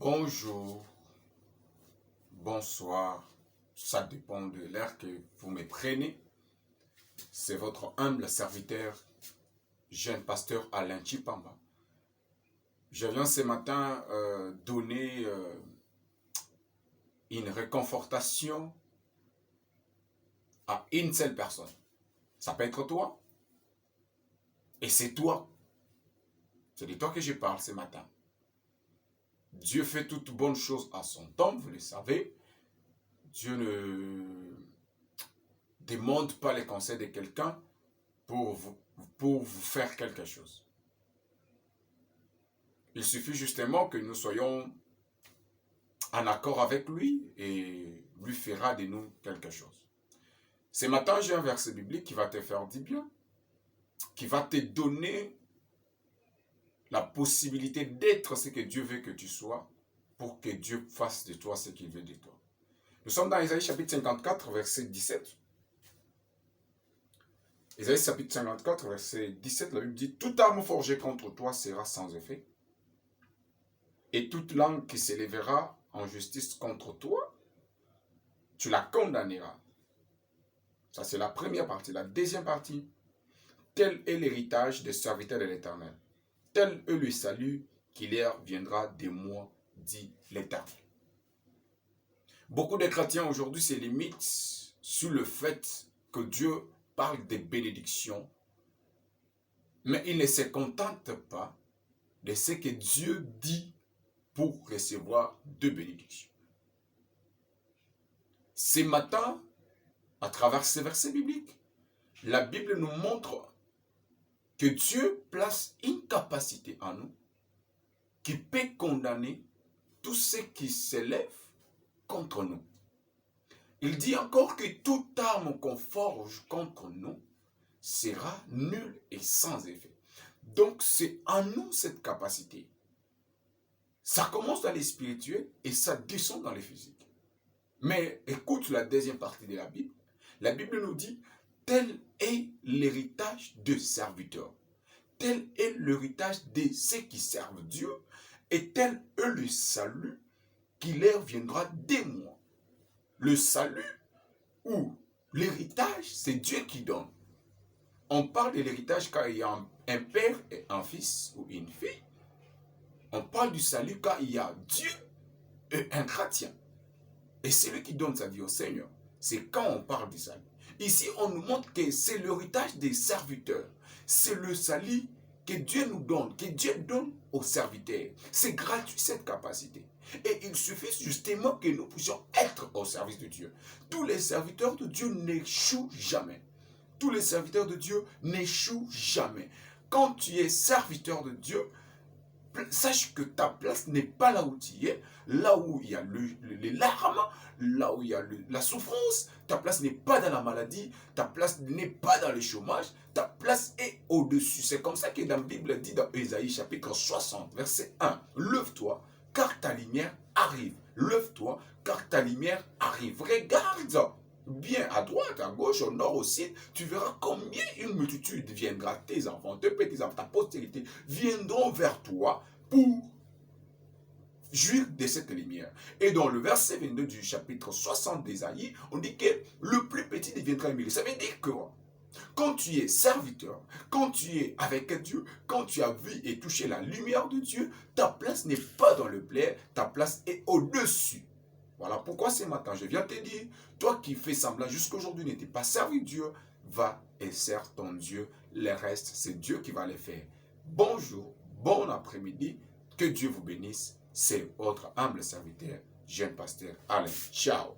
Bonjour, bonsoir, ça dépend de l'heure que vous me prenez. C'est votre humble serviteur, jeune pasteur Alain Chipamba. Je viens ce matin donner une réconfortation à une seule personne. Ça peut être toi. Et c'est toi. C'est de toi que je parle ce matin. Dieu fait toutes bonnes choses à son temps, vous le savez. Dieu ne demande pas les conseils de quelqu'un pour vous faire quelque chose. Il suffit justement que nous soyons en accord avec lui et lui fera de nous quelque chose. Ce matin, j'ai un verset biblique qui va te faire du bien, qui va te donner la possibilité d'être ce que Dieu veut que tu sois pour que Dieu fasse de toi ce qu'il veut de toi. Nous sommes dans Ésaïe chapitre 54, verset 17. Ésaïe chapitre 54, verset 17, la Bible dit « Toute arme forgée contre toi sera sans effet, et toute langue qui s'élèvera en justice contre toi, tu la condamneras. » Ça, c'est la première partie. La deuxième partie, « Tel est l'héritage des serviteurs de l'Éternel. Tel est le salut qui leur viendra de moi, dit l'Éternel. » Beaucoup de chrétiens aujourd'hui se limitent sur le fait que Dieu parle des bénédictions, mais ils ne se contentent pas de ce que Dieu dit pour recevoir de bénédictions. Ce matin, à travers ces versets bibliques, la Bible nous montre que Dieu place une capacité en nous qui peut condamner tout ce qui s'élève contre nous. Il dit encore que toute arme qu'on forge contre nous sera nulle et sans effet. Donc c'est en nous cette capacité. Ça commence dans les spirituels et ça descend dans les physiques. Mais écoute la deuxième partie de la Bible. La Bible nous dit, tel est l'héritage des serviteurs. Tel est l'héritage de ceux qui servent Dieu. Et tel est le salut qui leur viendra de moi. Le salut ou l'héritage, c'est Dieu qui donne. On parle de l'héritage quand il y a un père et un fils ou une fille. On parle du salut quand il y a Dieu et un chrétien. Et c'est lui qui donne sa vie au Seigneur. C'est quand on parle du salut. Ici, on nous montre que c'est l'héritage des serviteurs. C'est le salut que Dieu nous donne, que Dieu donne aux serviteurs. C'est gratuit cette capacité. Et il suffit justement que nous puissions être au service de Dieu. Tous les serviteurs de Dieu n'échouent jamais. Tous les serviteurs de Dieu n'échouent jamais. Quand tu es serviteur de Dieu, sache que ta place n'est pas là où tu es, là où il y a les larmes, là où il y a la souffrance. Ta place n'est pas dans la maladie, ta place n'est pas dans le chômage, ta place est au-dessus. C'est comme ça que dans la Bible dit dans Ésaïe chapitre 60, verset 1, « Lève-toi, car ta lumière arrive. Lève-toi, car ta lumière arrive. » Regarde bien à droite, à gauche, au nord, au sud, tu verras combien une multitude viendra, tes enfants, tes petits-enfants, ta postérité, viendront vers toi pour jouir de cette lumière. Et dans le verset 22 du chapitre 60 d'Ésaïe, on dit que le plus petit deviendra humilié. Ça veut dire que quand tu es serviteur, quand tu es avec Dieu, quand tu as vu et touché la lumière de Dieu, ta place n'est pas dans le plaid, ta place est au-dessus. Voilà pourquoi ce matin, je viens te dire, toi qui fais semblant jusqu'aujourd'hui n'était pas servi Dieu, va et sers ton Dieu. Le reste, c'est Dieu qui va le faire. Bonjour, bon après-midi, que Dieu vous bénisse. C'est votre humble serviteur, jeune pasteur Alain. Ciao.